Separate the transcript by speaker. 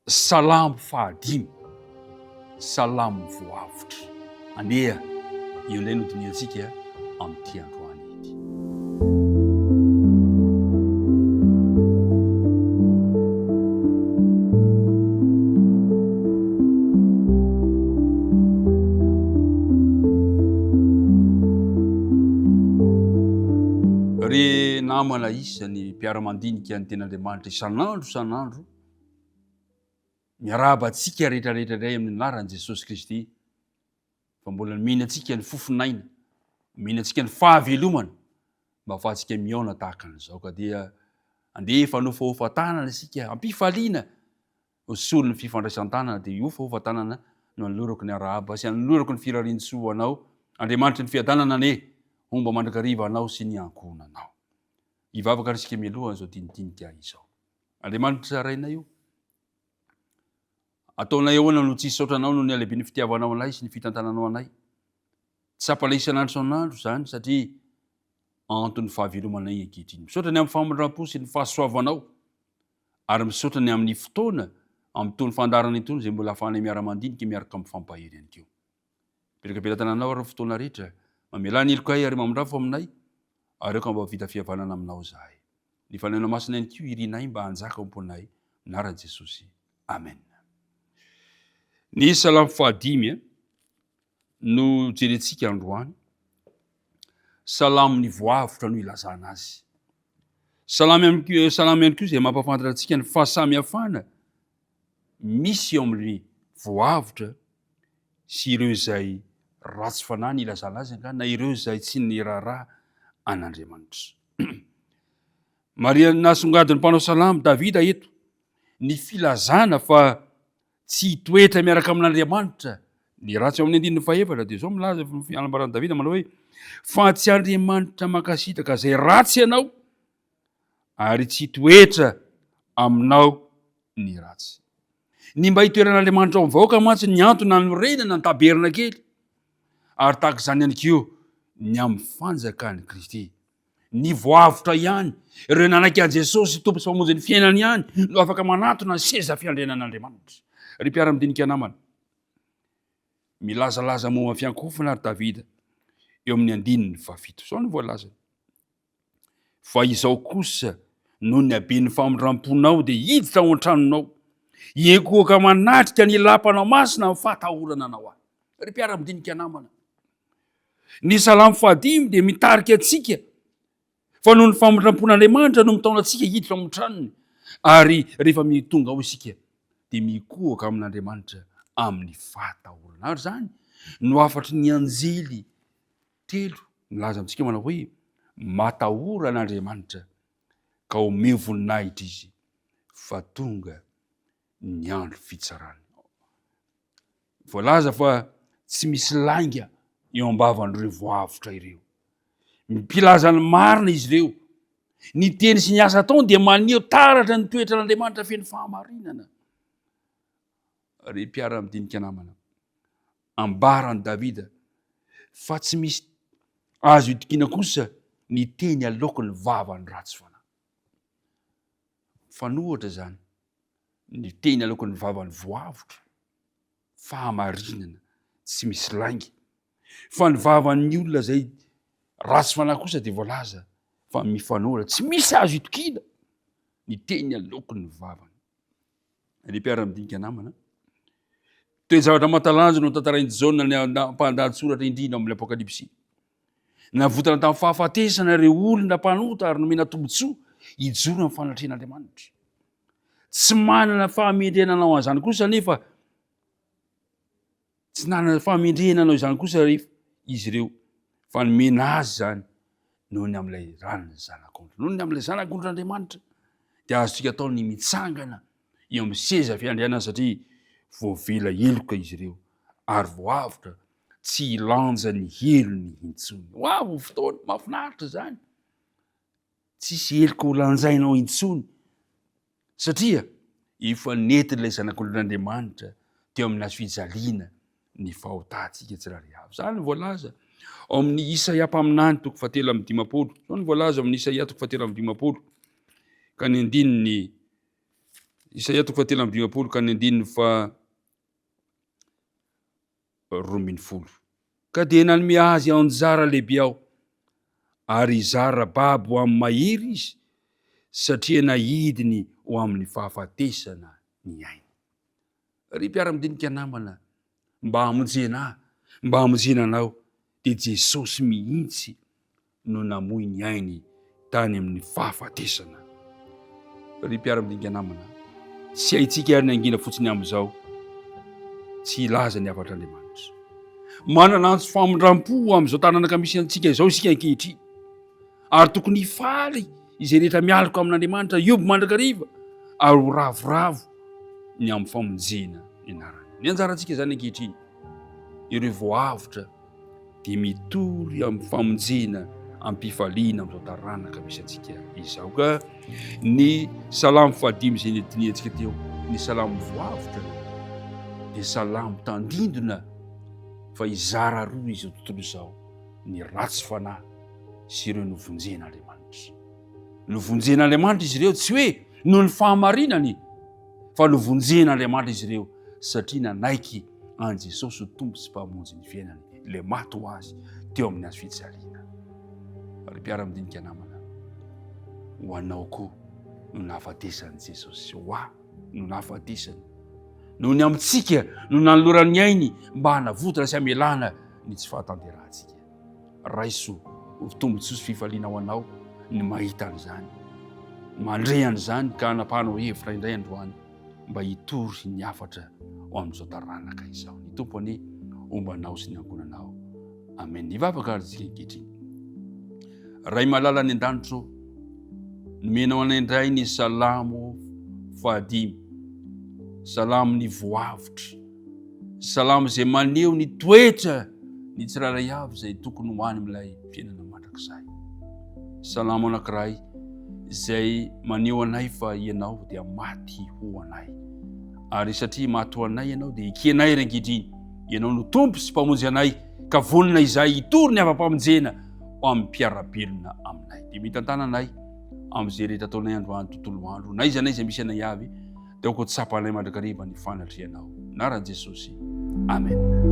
Speaker 1: Salamo fahadimy, salamo voavitra. Andeha io indray no diniantsika amin'ity androany ity. Re namana isany mpiara-mandinika ny ten'Andriamanitra isan'andro miaraba antsika rehetrarehetra indray amin'ny anaran'i Jesosy Kristy, fa mbola mihina antsika ny fofinaina, mihina antsika ny fahavelomana mba ahafahantsika miaona tahaka an'izao. Ka dia andefa no fahofantanana isika ampifaliana hosolo ny fifandraisan-tanana, dia io fahofantanana no anolorako ny arahaba sy anolorako ny firarian-tsoa anao, Andriamanitra ny fiadanana ane, homba mandrakariva anao sy ny ankonanao. Ivavaka risika mialoha an'izao dinidinika izao. Andriamanitra raina io, ataonay ahoana no tsy saotranao no ny alehibe ny fitiavanao anay sy ny fitantananao anay. Tsy sampalay isan'andro isan'andro zany satria antony fahavelomanay ankehitriny. Misaotra ny amin'ny famondram-po sy ny fahasoavanao, ary misaotra ny amin'ny fotoana amin'ny tony fandarana itony izay mbola ahafahanay miara-mandinika miaraka amin'ny fampahery ihany keo. Petraka-petratananao ary fotoana rehetra, mamelany elokay ary mamondrafo aminay, ary eo ka mba vita fihavanana aminao zahay. Ny fanaina masina ihany keo irinay mba hanjaka omponay, anaran'i Jesosy. Amen. Ny salamo fahadimy no jerentsika androany, salamo ny voavitra no ilazana azy. Salamo ihany koa izay mampafantatra antsika ny fahasamihafana misy eo amin'ny voavitra sy ireo izay ratsy fanahy ny ilazana azy na ireo izay tsy ny raharaha an'Andriamanitra. Maria nasongadiny mpanao salamo Davida eto ny filazana fa tsy hitoetra miaraka amin'Andriamanitra ny ratsy amin'ny andininy fahaefatra, dia zao milaza anambaran'i Davida manao hoe: fa tsy Andriamanitra makasitaka izay ratsy ianao ary tsy hitoetra aminao ny ratsy. Ny mba hitoeran'Andriamanitra ao vahoaka mantsy ny antony anorenana ny taberna kely, ary tahaka izany ihany keo ny amin'ny fanjakan'i Kristy. Ny voavitra ihany, ireo nanaiky an'i Jesosy tompo sy mpamonjy ny fiainany ihany no afaka manatona ny seza fiandrianan'Andriamanitra. Ry mpiara-midinika namana, milazalaza momba fiankofana ary Davida eo amin'ny andininy fafito. Sao ny voalaza: fa izao kosa no ny haben'ny famondram-ponao dia hiditra ao an-tranonao, hienkohaka manatrika ny lampanao masina amin'ny fahatahorana anao ahy. Ry mpiara-midinika namana, ny salamo fahadimy dia mitarika antsika fa noho ny famondram-pon'Andriamanitra no mitaona antsika hiditra amin'ny tranony, ary rehefa tonga ao isika dia mikohaka amin'Andriamanitra amin'ny fahatahorana. Ary zany no afatry ny anjely telo milaza amintsika manao hoe: matahora an'Andriamanitra ka omeo voninahitra izy, fa tonga ny andro fitsarany. Voalaza fa tsy misy lainga eo ambavan'ireo voavitra ireo. Mpilaza ny marina izy ireo, ny teny sy ny asa ataony dia maneho taratra ny toetran'Andriamanitra feno fahamarinana. Ry mpiara-midinika namana, ambaran'i Davida fa tsy misy azo itokina kosa ny teny aloky ny vavany ratsy fanahy. Fa nohatra zany ny teny aloky ny vavany voavitra, fahamarinana tsy misy lainga. Fa ny vavan'ny olona zay ratsy fanahy kosa dia voalaza fa mifanora, tsy misy azo itokina ny teny aloky ny vavany. Ry mpiara-midinika namana, toe-javatra mahatalanjona no tantarain'i Jaona ny mpandahantsoratra indrindra amin'ny Apokalipsy. Navotana tamin'ny fahafatesana ireo olona mpanota ary nomena tombotsoa hijoro amin'ny fanatrehan'Andriamanitra. Tsy manana fahamendrena anao an'izany kosa nefa tsy nanana fahamendrena anao izany kosa izy ireo, fa nomena azy zany noho ny amin'ilay ranony zanak'ondry, noho ny amin'ilay zanak'ondrin'Andriamanitra dia azontsika atao ny mitsangana eo amin'ny seza fiandrianana, satria voavela eloka izy ireo ary voavitra tsy hilanja ny helony intsony. Ho fotoana mahafinaritra zany, tsisy heloka ho lanjainao intsony, satria efa nentin'ilay zanak'ondrin'Andriamanitra teo amin'ny hazo fijaliana ny fahotantsika tsirairay avy. Zany voalaza ao amin'ny Isaia mpaminany 7:10. Zao ny voalaza amin'ny Isaia 7:10, ka ny andininy Isaia 1:20 ka ny 12. Ka dia nanome azy ao anjara lehibe ao, ary zara babo amin'ny mahery izy, satria nahidiny ho amin'ny fahafatesana ny ainy. Ry mpiara-midinika namana, mba hamonjena anao, dia Jesosy mihitsy no namoy ny ainy tany amin'ny fahafatesana. Ry mpiara-midinika namana, tsy haitsika ary ny angina fotsiny amin'izao, tsy ilaza ny havatr'Andriamanitra. Mananantso famondram-po amin'izao tananaka misy antsika izao isika ankehitriny, ary tokony hifaly izay rehetra mialoko amin'Andriamanitra iobo mandrakariva, ary ho ravoravo ny amin'ny famonjena ianarany. Ny anjarantsika zany ankehitriny, ireo voavitra dia mitory amin'ny famonjena am-pifaliana amin'izao taranaka misy antsika izao. Ka ny salamo 5 izay nodiniantsika teo, ny salamo voavitra dia salamo tandindona fa izara roa izy tontolo izao, ny ratsy fanahy sy ireo novonjen'Andriamanitra. Novonjen'Andriamanitra izy ireo tsy hoe noho ny fahamarinany, fa novonjen'Andriamanitra izy ireo satria nanaiky an Jesosy ho tompo sy mpamonjy ny fiainany, le maty ho azy teo amin'ny hazo fijaliana. Ary mpiara-midinika namana, ho anao koa no nahafatesany Jesosy, ho aho no nahafatesany, noho ny amintsika no nanoloran'ny ainy mba hanavotana sy hamelana ny tsy fahatanterantsika. Raiso ho tombontsoa sy fifaliana ho anao ny mahita an'izany, mandre an'izany ka hanapahanao hevitra indray androany mba hitory ny hafatra ho amin'izao taranaka izao. Ny tompony ombanao sy ny ankonanao. Amen. Nivavaka arytsika ankehitriny. Ray malala ny an-danitro, nomenao anay indray ny salamo 5, salamo ny voavitra, salamo izay maneho ny toetra ny tsirairay avy izay tokony ho any amin'ilay fiainana mandrakizay. Salamo anankiray izay maneho anay fa ianao dia maty ho anay, ary satria maty ho anay ianao dia ikenay ankehitriny, ianao no tompo sy mpamonjy anay, ka vonona izay hitory ny afa-pamonjena ho amin'ny mpiara-belona aminay. Dia mitantana anay amin'izay rehetra ataonay androany tontolo andro, na iza izay misy anay avy, dia ho tsapanay mandrakariva ny fanatrianao. Anaran'i Jesosy. Amen.